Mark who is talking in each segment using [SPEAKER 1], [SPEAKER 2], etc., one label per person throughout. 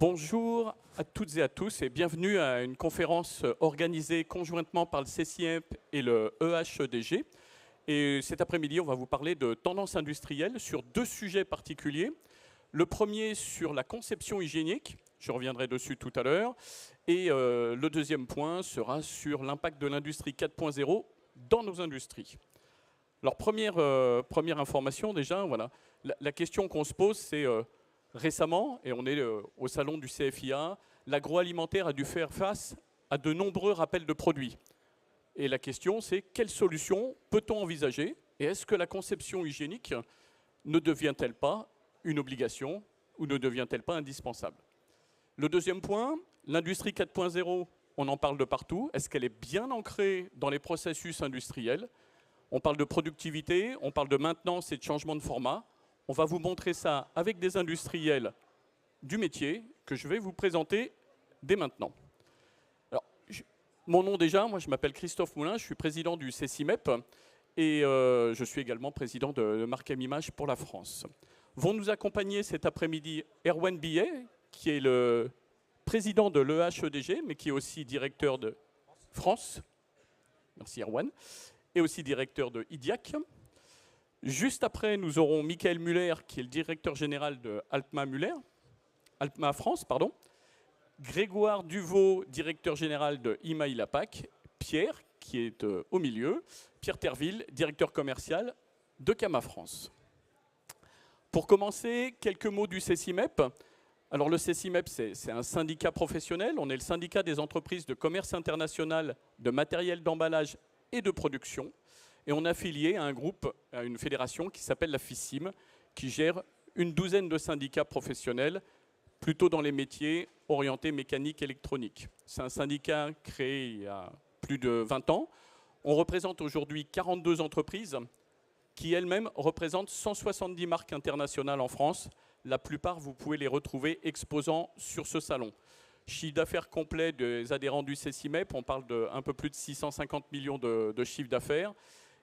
[SPEAKER 1] Bonjour à toutes et à tous et bienvenue à une conférence organisée conjointement par le CCIMEP et le EHEDG. Et cet après-midi, on va vous parler de tendances industrielles sur deux sujets particuliers. Le premier sur la conception hygiénique, je reviendrai dessus tout à l'heure. Et le deuxième point sera sur l'impact de l'industrie 4.0 dans nos industries. Alors première information déjà, voilà. La question qu'on se pose, c'est récemment, et on est au salon du CFIA, l'agroalimentaire a dû faire face à de nombreux rappels de produits. Et la question, c'est quelle solution peut-on envisager? Et est-ce que la conception hygiénique ne devient-elle pas une obligation ou ne devient-elle pas indispensable? Le deuxième point, l'industrie 4.0, on en parle de partout. Est-ce qu'elle est bien ancrée dans les processus industriels? On parle de productivité, on parle de maintenance et de changement de format. On va vous montrer ça avec des industriels du métier que je vais vous présenter dès maintenant. Alors, mon nom déjà, moi je m'appelle Christophe Moulin, je suis président du CCIMEP et je suis également président de Markem Images pour la France. Vont nous accompagner cet après-midi Erwan Billet, qui est le président de l'EHEDG, mais qui est aussi directeur de France. Merci Erwan. Et aussi directeur de IDIAC. Juste après, nous aurons Michael Muller, qui est le directeur général de Alpma France, pardon. Grégoire Duvaux, directeur général de IMAIL APAC. Pierre, qui est au milieu. Pierre Terville, directeur commercial de Cama France. Pour commencer, quelques mots du CCIMEP. Alors le CCIMEP, c'est un syndicat professionnel. On est le syndicat des entreprises de commerce international, de matériel d'emballage et de production. Et on est affilié à un groupe, à une fédération qui s'appelle la FICIM, qui gère une douzaine de syndicats professionnels, plutôt dans les métiers orientés mécanique électronique. C'est un syndicat créé il y a plus de 20 ans. On représente aujourd'hui 42 entreprises qui elles-mêmes représentent 170 marques internationales en France. La plupart, vous pouvez les retrouver exposant sur ce salon. Chiffre d'affaires complet des adhérents du CCIMEP, on parle d'un peu plus de 650 millions de chiffre d'affaires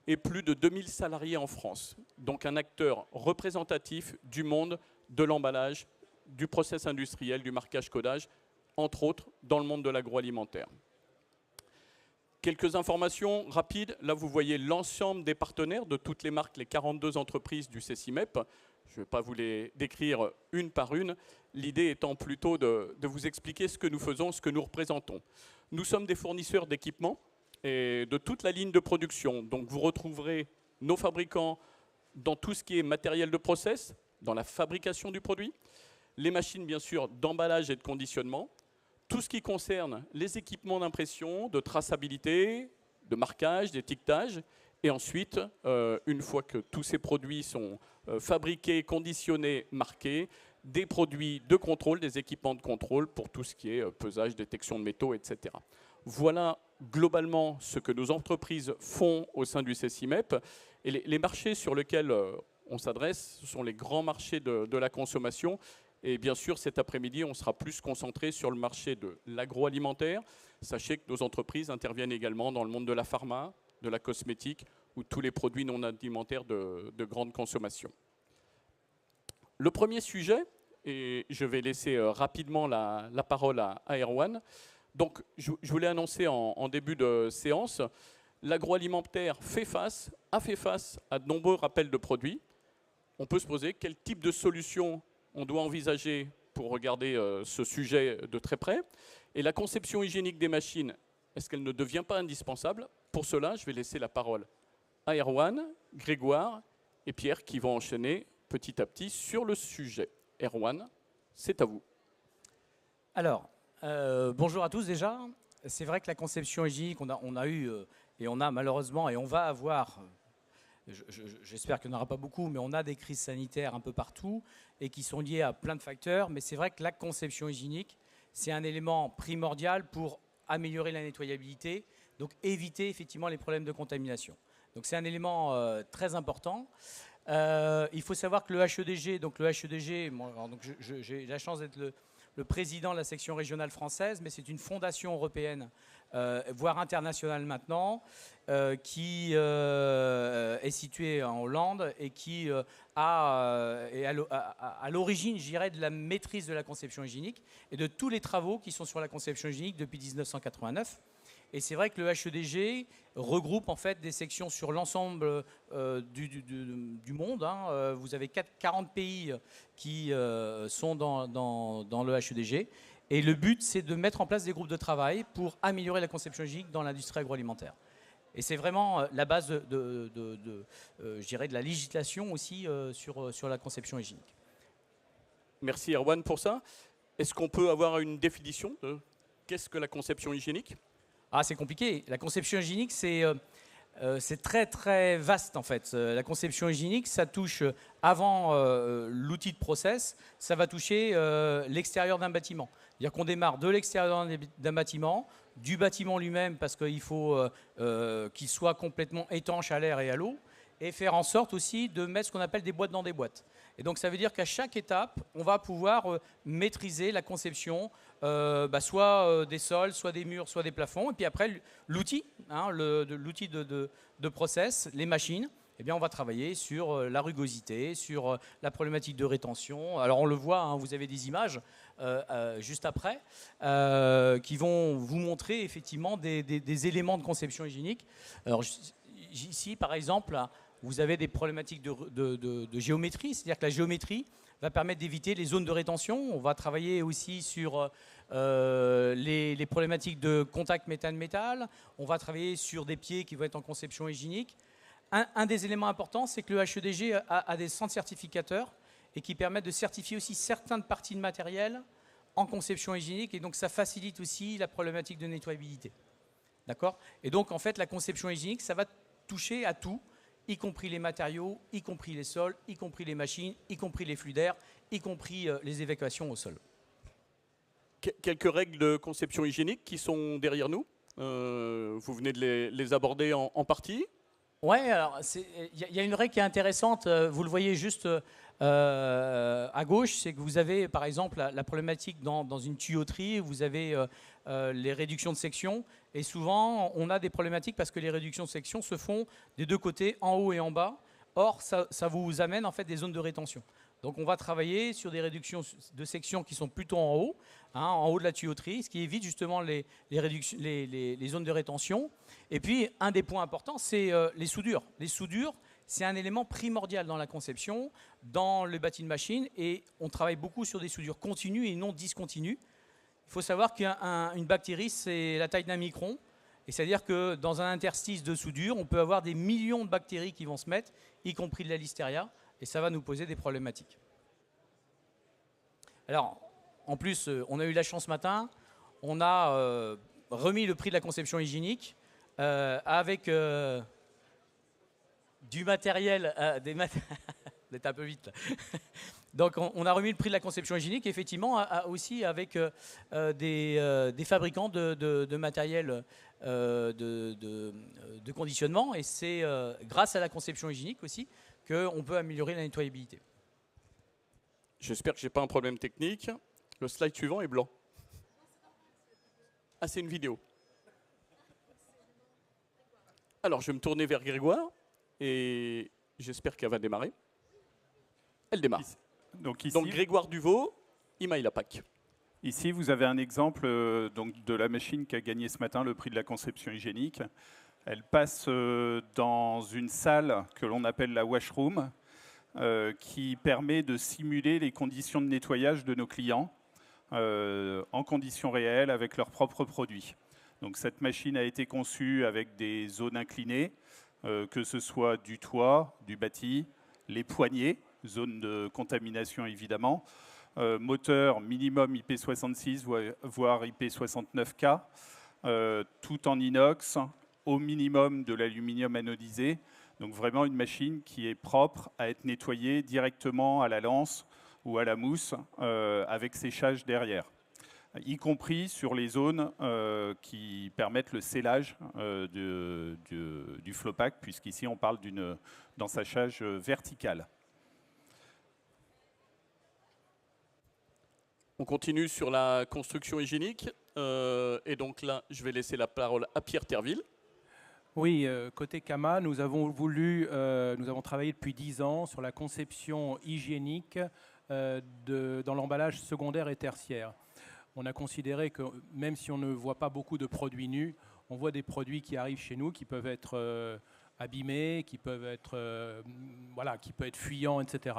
[SPEAKER 1] et plus de 2000 salariés en France. Donc un acteur représentatif du monde de l'emballage, du process industriel, du marquage-codage, entre autres dans le monde de l'agroalimentaire. Quelques informations rapides. Là, vous voyez l'ensemble des partenaires de toutes les marques, les 42 entreprises du CCIMEP. Je ne vais pas vous les décrire une par une. L'idée étant plutôt de vous expliquer ce que nous faisons, ce que nous représentons. Nous sommes des fournisseurs d'équipements et de toute la ligne de production. Donc vous retrouverez nos fabricants dans tout ce qui est matériel de process, dans la fabrication du produit, les machines bien sûr d'emballage et de conditionnement, tout ce qui concerne les équipements d'impression, de traçabilité, de marquage, d'étiquetage, et ensuite, une fois que tous ces produits sont fabriqués, conditionnés, marqués, des produits de contrôle, des équipements de contrôle pour tout ce qui est pesage, détection de métaux, etc. Voilà globalement ce que nos entreprises font au sein du CCIMEP. Et les marchés sur lesquels on s'adresse, ce sont les grands marchés de la consommation. Et bien sûr, cet après-midi, on sera plus concentré sur le marché de l'agroalimentaire. Sachez que nos entreprises interviennent également dans le monde de la pharma, de la cosmétique ou tous les produits non alimentaires de grande consommation. Le premier sujet, et je vais laisser rapidement la parole à Erwan. Donc, je voulais annoncer en début de séance, l'agroalimentaire a fait face à de nombreux rappels de produits. On peut se poser quel type de solution on doit envisager pour regarder ce sujet de très près. Et la conception hygiénique des machines, est-ce qu'elle ne devient pas indispensable? Pour cela, je vais laisser la parole à Erwan, Grégoire et Pierre qui vont enchaîner petit à petit sur le sujet. Erwan, c'est à vous.
[SPEAKER 2] Alors, bonjour à tous déjà. C'est vrai que la conception hygiénique, on a eu et on a malheureusement et on va avoir, j'espère qu'il n'y en aura pas beaucoup, mais on a des crises sanitaires un peu partout et qui sont liées à plein de facteurs. Mais c'est vrai que la conception hygiénique, c'est un élément primordial pour améliorer la nettoyabilité, donc éviter effectivement les problèmes de contamination. Donc c'est un élément très important. Il faut savoir que le HEDG, j'ai la chance d'être le président de la section régionale française, mais c'est une fondation européenne voire internationale maintenant, qui est située en Hollande et qui est à l'origine, je dirais, de la maîtrise de la conception hygiénique et de tous les travaux qui sont sur la conception hygiénique depuis 1989. Et c'est vrai que le HEDG regroupe en fait des sections sur l'ensemble du monde. Hein. Vous avez 40 pays qui sont dans le HEDG. Et le but, c'est de mettre en place des groupes de travail pour améliorer la conception hygiénique dans l'industrie agroalimentaire. Et c'est vraiment la base je dirais, de la législation aussi sur la conception hygiénique.
[SPEAKER 1] Merci Erwan pour ça. Est-ce qu'on peut avoir une définition de qu'est-ce que la conception hygiénique ?
[SPEAKER 2] Ah, c'est compliqué. La conception hygiénique, c'est très très vaste en fait. La conception hygiénique, ça touche avant l'outil de process, ça va toucher l'extérieur d'un bâtiment. C'est-à-dire qu'on démarre de l'extérieur d'un bâtiment, du bâtiment lui-même parce qu'il faut qu'il soit complètement étanche à l'air et à l'eau, et faire en sorte aussi de mettre ce qu'on appelle des boîtes dans des boîtes. Et donc ça veut dire qu'à chaque étape, on va pouvoir maîtriser la conception, soit des sols, soit des murs, soit des plafonds. Et puis après, l'outil, hein, l'outil de process, les machines, eh bien, on va travailler sur la rugosité, sur la problématique de rétention. Alors on le voit, hein, vous avez des images juste après qui vont vous montrer effectivement des éléments de conception hygiénique. Alors ici, par exemple, vous avez des problématiques de géométrie, c'est-à-dire que la géométrie va permettre d'éviter les zones de rétention. On va travailler aussi sur les problématiques de contact métal-métal. On va travailler sur des pieds qui vont être en conception hygiénique. Un des éléments importants, c'est que le HEDG a des centres certificateurs et qui permettent de certifier aussi certaines parties de matériel en conception hygiénique. Et donc, ça facilite aussi la problématique de nettoyabilité. D'accord ? Et donc, en fait, la conception hygiénique, ça va toucher à tout, y compris les matériaux, y compris les sols, y compris les machines, y compris les flux d'air, y compris les évacuations au sol.
[SPEAKER 1] Quelques règles de conception hygiénique qui sont derrière nous. Vous venez de les aborder en partie.
[SPEAKER 2] Oui, alors il y a une règle qui est intéressante, vous le voyez juste à gauche, c'est que vous avez par exemple la problématique dans une tuyauterie, vous avez les réductions de section, et souvent on a des problématiques parce que les réductions de section se font des deux côtés, en haut et en bas. Or, ça vous amène en fait des zones de rétention. Donc on va travailler sur des réductions de section qui sont plutôt en haut, hein, en haut de la tuyauterie, ce qui évite justement les zones de rétention. Et puis un des points importants, c'est les soudures. Les soudures, c'est un élément primordial dans la conception, dans le bâti de machine, et on travaille beaucoup sur des soudures continues et non discontinues. Il faut savoir qu'une bactérie, c'est la taille d'un micron, et c'est-à-dire que dans un interstice de soudure, on peut avoir des millions de bactéries qui vont se mettre, y compris de la listeria, et ça va nous poser des problématiques. Alors, en plus, on a eu la chance ce matin, on a remis le prix de la conception hygiénique avec du matériel, vous êtes un peu vite là. Donc on a remis le prix de la conception hygiénique, effectivement, aussi avec des fabricants de matériel de conditionnement, et c'est grâce à la conception hygiénique aussi qu'on peut améliorer la nettoyabilité.
[SPEAKER 1] J'espère que je n'ai pas un problème technique. Le slide suivant est blanc. Ah, c'est une vidéo. Alors, je vais me tourner vers Grégoire et j'espère qu'elle va démarrer. Elle démarre.
[SPEAKER 3] Donc
[SPEAKER 1] Grégoire Duvaux, Imaï Lapac.
[SPEAKER 3] Ici, vous avez un exemple donc, de la machine qui a gagné ce matin le prix de la conception hygiénique. Elle passe dans une salle que l'on appelle la washroom, qui permet de simuler les conditions de nettoyage de nos clients en conditions réelles avec leurs propres produits. Donc, cette machine a été conçue avec des zones inclinées, que ce soit du toit, du bâti, les poignées, zone de contamination évidemment, moteur minimum IP66 voire IP69K, tout en inox, au minimum de l'aluminium anodisé. Donc vraiment une machine qui est propre à être nettoyée directement à la lance ou à la mousse avec séchage derrière, y compris sur les zones qui permettent le scellage du Flopac, puisqu'ici on parle d'ensachage vertical.
[SPEAKER 1] On continue sur la construction hygiénique. Et donc là, je vais laisser la parole à Pierre Terville.
[SPEAKER 4] Oui, côté CAMA, nous avons travaillé depuis 10 ans sur la conception hygiénique dans l'emballage secondaire et tertiaire. On a considéré que même si on ne voit pas beaucoup de produits nus, on voit des produits qui arrivent chez nous qui peuvent être abîmés, qui peuvent être fuyants, etc.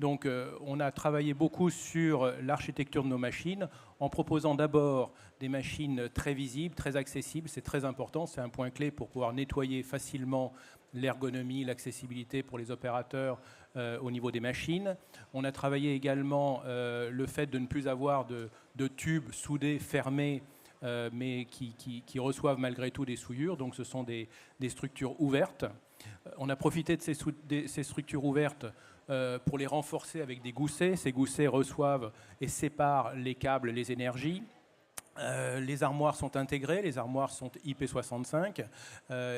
[SPEAKER 4] Donc on a travaillé beaucoup sur l'architecture de nos machines en proposant d'abord des machines très visibles, très accessibles. C'est très important, c'est un point clé pour pouvoir nettoyer facilement l'ergonomie, l'accessibilité pour les opérateurs au niveau des machines. On a travaillé également le fait de ne plus avoir de tubes soudés, fermés, mais qui reçoivent malgré tout des souillures. Donc ce sont des structures ouvertes. On a profité de ces structures ouvertes pour les renforcer avec des goussets. Ces goussets reçoivent et séparent les câbles, les énergies. Les armoires sont intégrées, les armoires sont IP65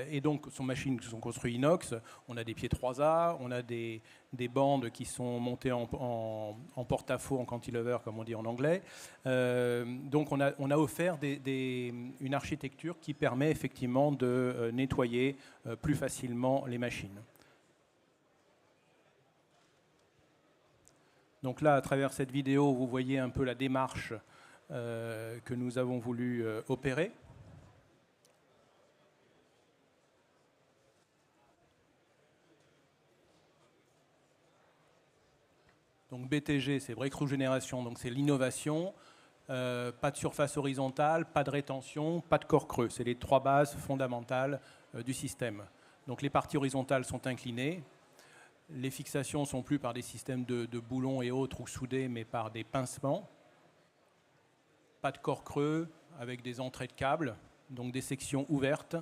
[SPEAKER 4] et donc sont machines qui sont construites inox. On a des pieds 3A, on a des bandes qui sont montées en porte-à-faux, en cantilever comme on dit en anglais. Donc on a offert une architecture qui permet effectivement de nettoyer plus facilement les machines. Donc là, à travers cette vidéo, vous voyez un peu la démarche que nous avons voulu opérer. Donc BTG, c'est Breakthrough Génération, donc c'est l'innovation. Pas de surface horizontale, pas de rétention, pas de corps creux. C'est les 3 bases fondamentales du système. Donc les parties horizontales sont inclinées. Les fixations ne sont plus par des systèmes de boulons et autres ou soudés, mais par des pincements. Pas de corps creux avec des entrées de câbles, donc des sections ouvertes.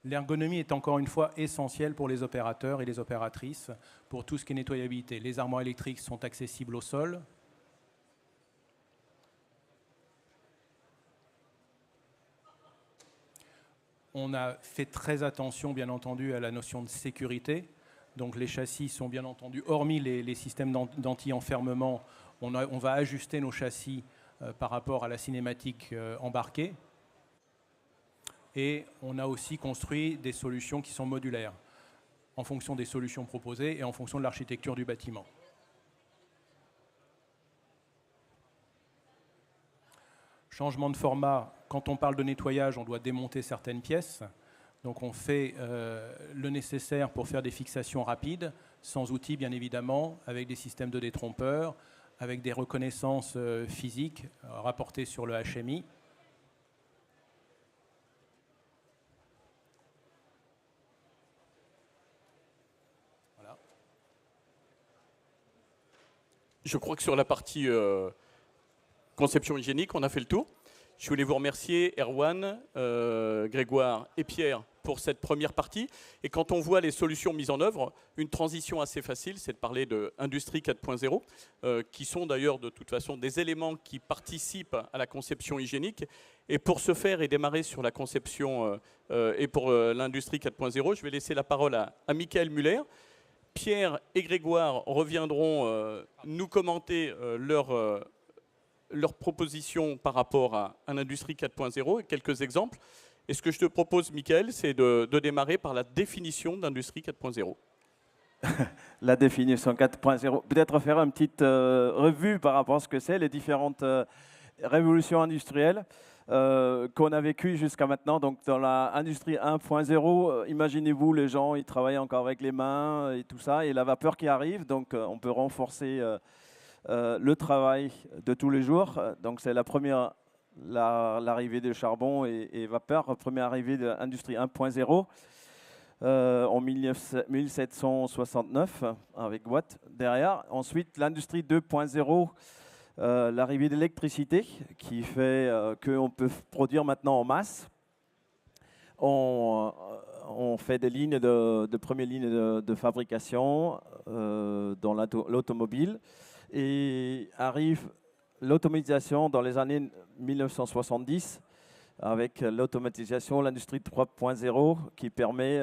[SPEAKER 4] L'ergonomie est encore une fois essentielle pour les opérateurs et les opératrices pour tout ce qui est nettoyabilité. Les armoires électriques sont accessibles au sol. On a fait très attention, bien entendu, à la notion de sécurité. Donc les châssis sont bien entendu, hormis les systèmes d'anti-enfermement, on va ajuster nos châssis par rapport à la cinématique embarquée. Et on a aussi construit des solutions qui sont modulaires, en fonction des solutions proposées et en fonction de l'architecture du bâtiment. Changement de format, quand on parle de nettoyage, on doit démonter certaines pièces. Donc on fait le nécessaire pour faire des fixations rapides, sans outils bien évidemment, avec des systèmes de détrompeurs, avec des reconnaissances physiques rapportées sur le HMI. Voilà.
[SPEAKER 1] Je crois que sur la partie conception hygiénique, on a fait le tour. Je voulais vous remercier, Erwan, Grégoire et Pierre, pour cette première partie. Et quand on voit les solutions mises en œuvre, une transition assez facile, c'est de parler de Industrie 4.0, qui sont d'ailleurs de toute façon des éléments qui participent à la conception hygiénique. Et pour ce faire et démarrer sur la conception et pour l'Industrie 4.0, je vais laisser la parole à Michael Muller. Pierre et Grégoire reviendront nous commenter leurs propositions par rapport à l'Industrie 4.0 et quelques exemples. Et ce que je te propose, Michael, c'est de démarrer par la définition d'Industrie 4.0.
[SPEAKER 5] La définition 4.0. Peut-être faire une petite revue par rapport à ce que c'est, les différentes révolutions industrielles qu'on a vécues jusqu'à maintenant. Donc, dans l'Industrie 1.0, imaginez-vous, les gens, ils travaillent encore avec les mains et tout ça, et la vapeur qui arrive, donc on peut renforcer le travail de tous les jours. Donc, c'est l'arrivée de charbon et vapeur, première arrivée de l'Industrie 1.0 en 1769 avec Watt derrière. Ensuite, l'Industrie 2.0, l'arrivée de l'électricité qui fait qu'on peut produire maintenant en masse. On fait des lignes de premières lignes de fabrication dans l'automobile et arrive l'automatisation dans les années 1970 avec l'automatisation, l'Industrie 3.0 qui permet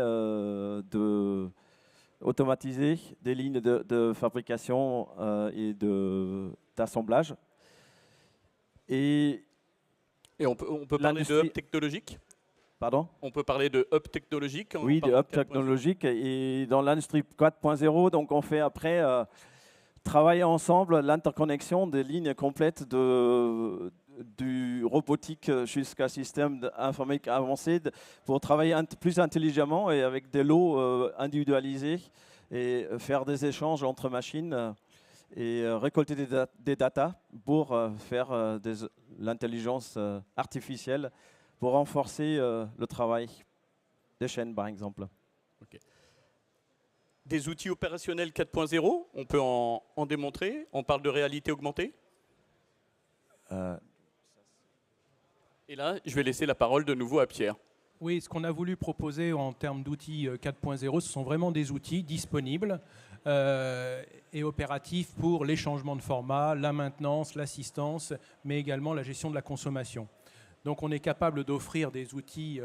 [SPEAKER 5] d'automatiser des lignes de fabrication et de d'assemblage. Et
[SPEAKER 1] on peut parler de hub technologique.
[SPEAKER 5] Pardon?
[SPEAKER 1] On peut parler de hub technologique.
[SPEAKER 5] Oui, de hub technologique. Et dans l'industrie 4.0, donc on fait après travailler ensemble l'interconnexion des lignes complètes du robotique jusqu'à système informatique avancé pour travailler plus intelligemment et avec des lots individualisés et faire des échanges entre machines et récolter des datas pour faire l'intelligence artificielle pour renforcer le travail des chaînes, par exemple.
[SPEAKER 1] Okay. Des outils opérationnels 4.0, on peut en démontrer. On parle de réalité augmentée. Et là, je vais laisser la parole de nouveau à Pierre.
[SPEAKER 4] Oui, ce qu'on a voulu proposer en termes d'outils 4.0, ce sont vraiment des outils disponibles et opératifs pour les changements de format, la maintenance, l'assistance, mais également la gestion de la consommation. Donc on est capable d'offrir des outils,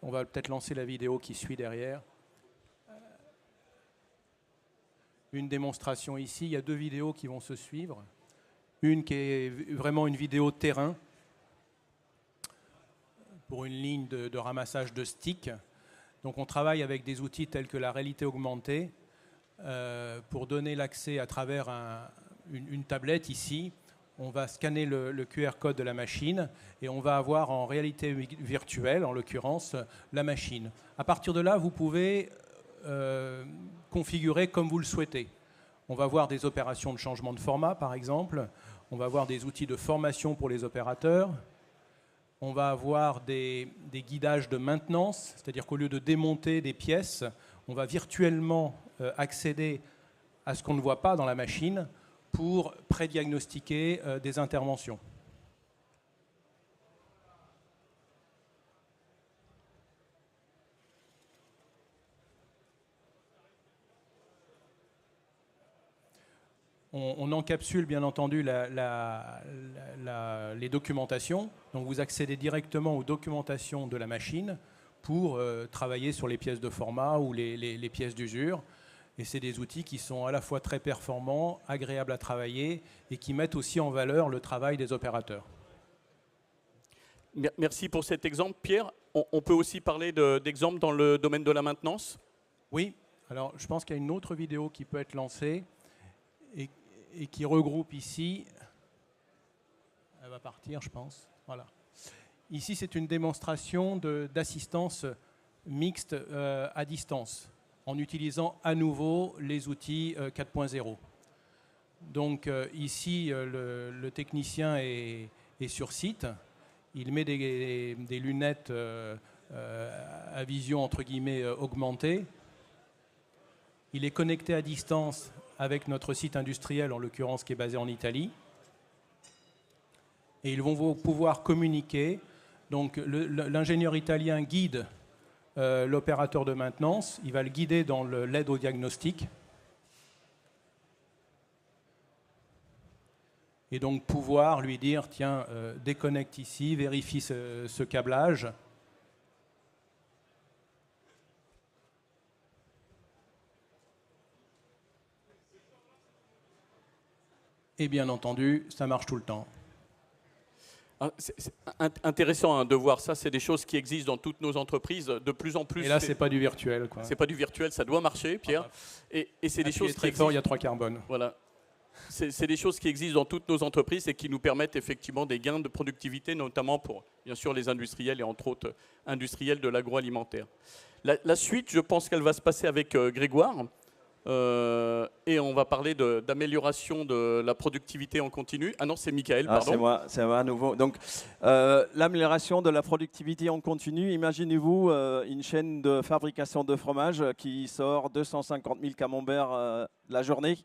[SPEAKER 4] on va peut-être lancer la vidéo qui suit derrière. Une démonstration ici, il y a 2 vidéos qui vont se suivre. Une qui est vraiment une vidéo terrain pour une ligne de ramassage de sticks. Donc on travaille avec des outils tels que la réalité augmentée pour donner l'accès à travers une tablette ici. On va scanner le QR code de la machine et on va avoir en réalité virtuelle, en l'occurrence, la machine. À partir de là, vous pouvez configurer comme vous le souhaitez. On va voir des opérations de changement de format, par exemple. On va avoir des outils de formation pour les opérateurs. On va avoir des guidages de maintenance, c'est-à-dire qu'au lieu de démonter des pièces, on va virtuellement accéder à ce qu'on ne voit pas dans la machine pour prédiagnostiquer des interventions. On encapsule bien entendu les documentations. Donc vous accédez directement aux documentations de la machine pour travailler sur les pièces de format ou les pièces d'usure. Et c'est des outils qui sont à la fois très performants, agréables à travailler et qui mettent aussi en valeur le travail des opérateurs.
[SPEAKER 1] Merci pour cet exemple. Pierre, on peut aussi parler d'exemples dans le domaine de la maintenance?
[SPEAKER 4] Oui, alors je pense qu'il y a une autre vidéo qui peut être lancée et qui regroupe ici. Elle va partir, je pense. Voilà. Ici, c'est une démonstration d'assistance mixte à distance, en utilisant à nouveau les outils 4.0. Donc ici, le technicien est sur site. Il met des lunettes à vision entre guillemets augmentée. Il est connecté à distance avec notre site industriel, en l'occurrence qui est basé en Italie. Et ils vont pouvoir communiquer. Donc l'ingénieur italien guide l'opérateur de maintenance, il va le guider dans l'aide au diagnostic. Et donc pouvoir lui dire, tiens, déconnecte ici, vérifie ce câblage. Et bien entendu, ça marche tout le temps.
[SPEAKER 1] C'est intéressant de voir ça, c'est des choses qui existent dans toutes nos entreprises de plus en plus.
[SPEAKER 4] Et là, c'est pas du virtuel.
[SPEAKER 1] C'est pas du virtuel, ça doit marcher, Pierre. Et c'est des choses
[SPEAKER 4] très fort, il y a 3 carbones.
[SPEAKER 1] Voilà. C'est des choses qui existent dans toutes nos entreprises et qui nous permettent effectivement des gains de productivité, notamment pour, bien sûr, les industriels et entre autres industriels de l'agroalimentaire. La suite, je pense qu'elle va se passer avec Grégoire. Et on va parler d'amélioration de la productivité en continu. Ah non, c'est Michael, pardon.
[SPEAKER 5] C'est moi à nouveau. Donc, l'amélioration de la productivité en continu, imaginez-vous une chaîne de fabrication de fromage qui sort 250 000 camemberts la journée.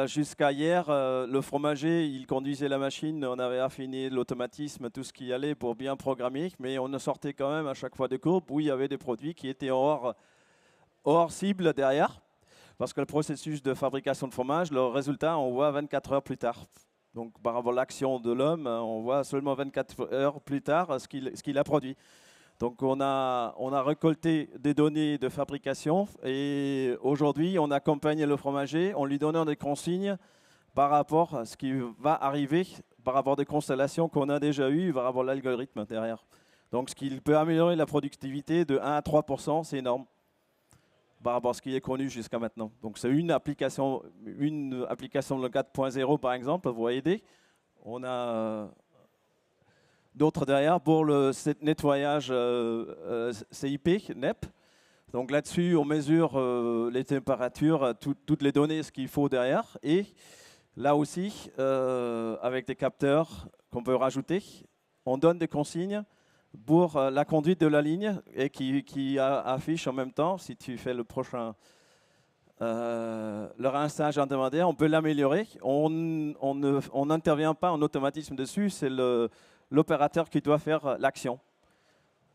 [SPEAKER 5] Jusqu'à hier, le fromager, il conduisait la machine, on avait affiné l'automatisme, tout ce qui allait pour bien programmer, mais on sortait quand même à chaque fois des courbes où il y avait des produits qui étaient hors cible derrière. Parce que le processus de fabrication de fromage, le résultat, on voit 24 heures plus tard. Donc, par rapport à l'action de l'homme, on voit seulement 24 heures plus tard ce qu'il a produit. Donc, on a récolté des données de fabrication et aujourd'hui, on accompagne le fromager en lui donnant des consignes par rapport à ce qui va arriver, par rapport des constellations qu'on a déjà eues, par rapport à l'algorithme derrière. Donc ce qui peut améliorer la productivité de 1 à 3%, c'est énorme par rapport à ce qui est connu jusqu'à maintenant. Donc c'est une application de 4.0 par exemple, vous aider. On a d'autres derrière pour le nettoyage CIP, NEP. Donc là-dessus, on mesure les températures, toutes les données, ce qu'il faut derrière. Et là aussi, avec des capteurs qu'on peut rajouter, on donne des consignes pour la conduite de la ligne et qui affiche en même temps, si tu fais le prochain le rinçage intermédiaire, on peut l'améliorer. On n'intervient pas en automatisme dessus, c'est l'opérateur qui doit faire l'action.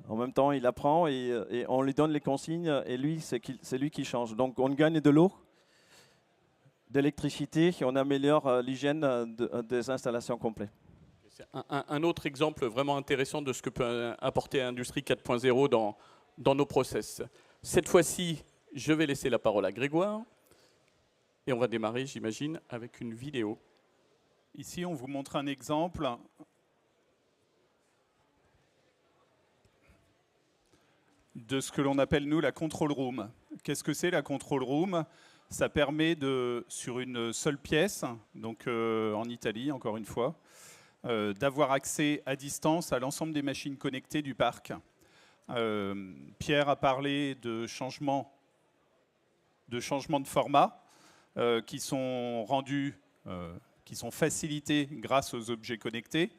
[SPEAKER 5] En même temps, il apprend et on lui donne les consignes et lui, c'est lui qui change. Donc on gagne de l'eau, d'électricité et on améliore l'hygiène des installations complètes.
[SPEAKER 1] C'est un autre exemple vraiment intéressant de ce que peut apporter l'industrie 4.0 dans nos process. Cette fois-ci, je vais laisser la parole à Grégoire et on va démarrer, j'imagine, avec une vidéo.
[SPEAKER 3] Ici, on vous montre un exemple de ce que l'on appelle, nous, la control room. Qu'est-ce que c'est la control room? Ça permet sur une seule pièce, donc en Italie, encore une fois, d'avoir accès à distance à l'ensemble des machines connectées du parc. Pierre a parlé de changements de format qui sont rendus, qui sont facilités grâce aux objets connectés.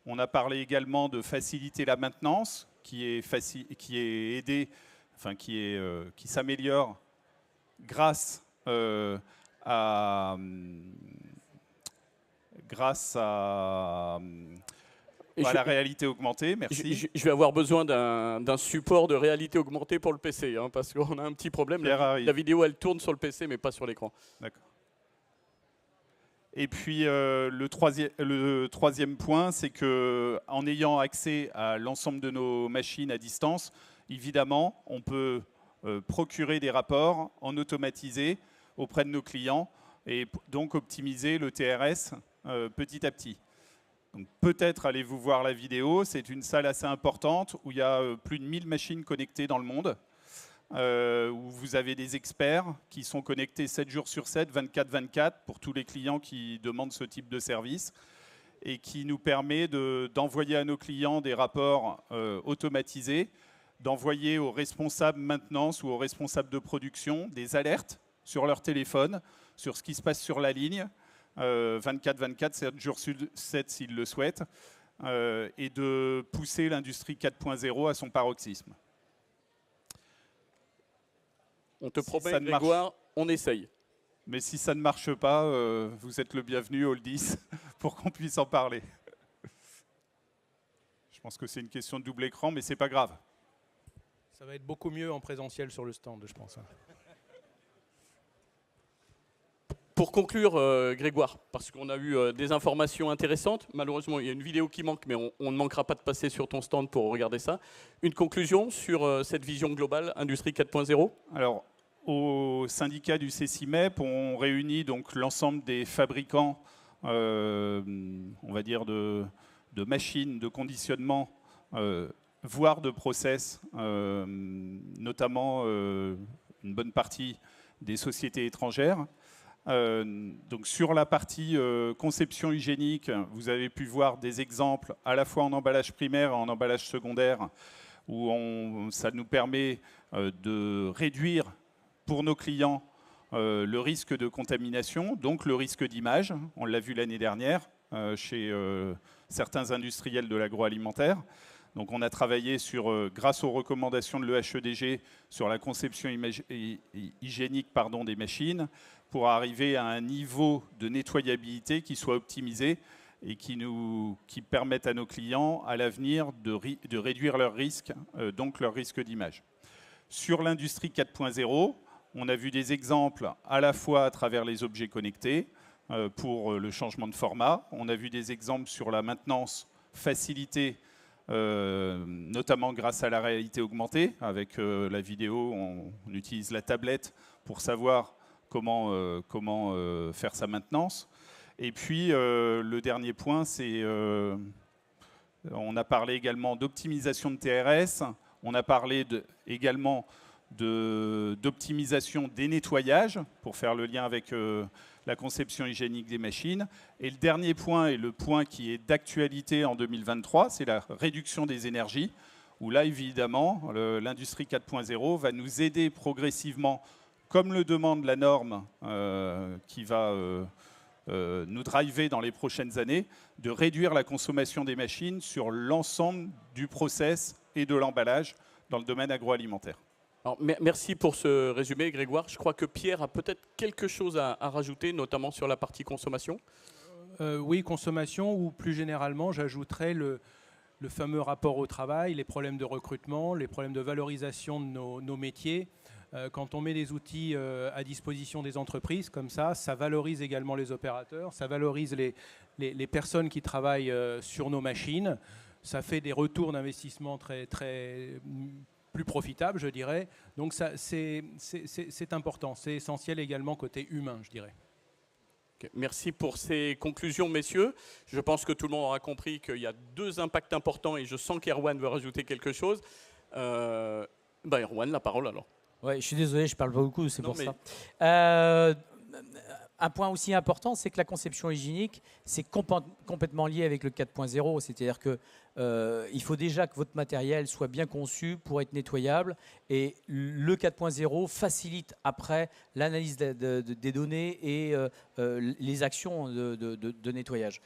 [SPEAKER 3] On a parlé également de faciliter la maintenance, qui s'améliore grâce à la réalité augmentée. Merci.
[SPEAKER 1] Je vais avoir besoin d'un support de réalité augmentée pour le PC, hein, parce qu'on a un petit problème. La vidéo, elle tourne sur le PC, mais pas sur l'écran.
[SPEAKER 3] D'accord. Et puis le troisième point, c'est qu'en ayant accès à l'ensemble de nos machines à distance, évidemment, on peut procurer des rapports en automatisé auprès de nos clients et donc optimiser le TRS petit à petit. Donc peut-être allez-vous voir la vidéo, c'est une salle assez importante où il y a plus de 1000 machines connectées dans le monde. Où vous avez des experts qui sont connectés 7 jours sur 7, 24/24 pour tous les clients qui demandent ce type de service et qui nous permet d'envoyer à nos clients des rapports automatisés, d'envoyer aux responsables maintenance ou aux responsables de production des alertes sur leur téléphone, sur ce qui se passe sur la ligne, 24/24, 7 jours sur 7 s'ils le souhaitent, et de pousser l'industrie 4.0 à son paroxysme.
[SPEAKER 1] On te promet, Grégoire, on essaye.
[SPEAKER 3] Mais si ça ne marche pas, vous êtes le bienvenu au 10 pour qu'on puisse en parler. Je pense que c'est une question de double écran, mais c'est pas grave.
[SPEAKER 4] Ça va être beaucoup mieux en présentiel sur le stand, je pense.
[SPEAKER 1] Pour conclure, Grégoire, parce qu'on a eu des informations intéressantes, malheureusement il y a une vidéo qui manque, mais on ne manquera pas de passer sur ton stand pour regarder ça. Une conclusion sur cette vision globale Industrie 4.0 ?
[SPEAKER 3] Alors, au syndicat du CCIMEP, on réunit donc l'ensemble des fabricants, on va dire, de machines, de conditionnement, voire de process, notamment une bonne partie des sociétés étrangères. Donc sur la partie conception hygiénique, vous avez pu voir des exemples à la fois en emballage primaire et en emballage secondaire où ça nous permet de réduire pour nos clients le risque de contamination, donc le risque d'image. On l'a vu l'année dernière chez certains industriels de l'agroalimentaire. Donc on a travaillé grâce aux recommandations de l'EHEDG sur la conception hygiénique des machines pour arriver à un niveau de nettoyabilité qui soit optimisé et qui permette à nos clients à l'avenir de réduire leur risque, donc leur risque d'image. Sur l'industrie 4.0, on a vu des exemples à la fois à travers les objets connectés pour le changement de format. On a vu des exemples sur la maintenance facilitée, notamment grâce à la réalité augmentée. Avec la vidéo, on utilise la tablette pour savoir comment faire sa maintenance. Et puis, le dernier point, c'est... on a parlé également d'optimisation de TRS. On a parlé également d'optimisation des nettoyages, pour faire le lien avec la conception hygiénique des machines. Et le dernier point, et le point qui est d'actualité en 2023, c'est la réduction des énergies, où là, évidemment, l'industrie 4.0 va nous aider progressivement, comme le demande la norme qui va nous driver dans les prochaines années, de réduire la consommation des machines sur l'ensemble du process et de l'emballage dans le domaine agroalimentaire.
[SPEAKER 1] Alors, merci pour ce résumé, Grégoire. Je crois que Pierre a peut-être quelque chose à rajouter, notamment sur la partie consommation.
[SPEAKER 4] Oui, consommation, ou plus généralement, j'ajouterais le fameux rapport au travail, les problèmes de recrutement, les problèmes de valorisation de nos métiers. Quand on met des outils à disposition des entreprises comme ça valorise également les opérateurs, ça valorise les personnes qui travaillent sur nos machines, ça fait des retours d'investissement très plus profitables, je dirais. Donc c'est important, c'est essentiel également côté humain, je dirais.
[SPEAKER 1] Merci pour ces conclusions, messieurs. Je pense que tout le monde aura compris qu'il y a deux impacts importants et je sens qu'Erwan veut rajouter quelque chose. Erwan, la parole alors.
[SPEAKER 2] Ouais, je suis désolé, je parle pas beaucoup, c'est pour ça. Un point aussi important, c'est que la conception hygiénique, c'est complètement lié avec le 4.0. C'est-à-dire qu'il faut déjà que votre matériel soit bien conçu pour être nettoyable. Et le 4.0 facilite après l'analyse des données et les actions de nettoyage.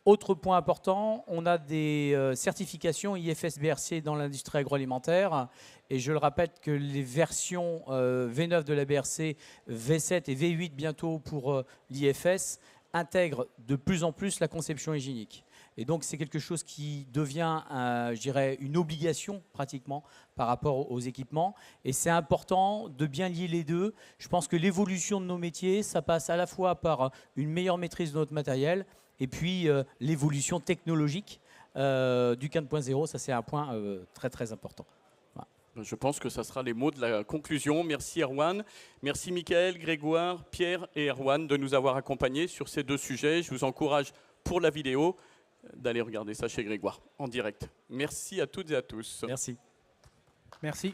[SPEAKER 2] Autre point important, on a des certifications IFS-BRC dans l'industrie agroalimentaire. Et je le rappelle que les versions V9 de la BRC, V7 et V8 bientôt pour l'IFS, intègrent de plus en plus la conception hygiénique. Et donc c'est quelque chose qui devient, je dirais, une obligation pratiquement par rapport aux équipements. Et c'est important de bien lier les deux. Je pense que l'évolution de nos métiers, ça passe à la fois par une meilleure maîtrise de notre matériel et puis l'évolution technologique du 4.0. Ça, c'est un point très important.
[SPEAKER 1] Je pense que ça sera les mots de la conclusion. Merci Erwan. Merci Michael, Grégoire, Pierre et Erwan de nous avoir accompagnés sur ces deux sujets. Je vous encourage pour la vidéo d'aller regarder ça chez Grégoire en direct. Merci à toutes et à tous.
[SPEAKER 2] Merci.
[SPEAKER 4] Merci.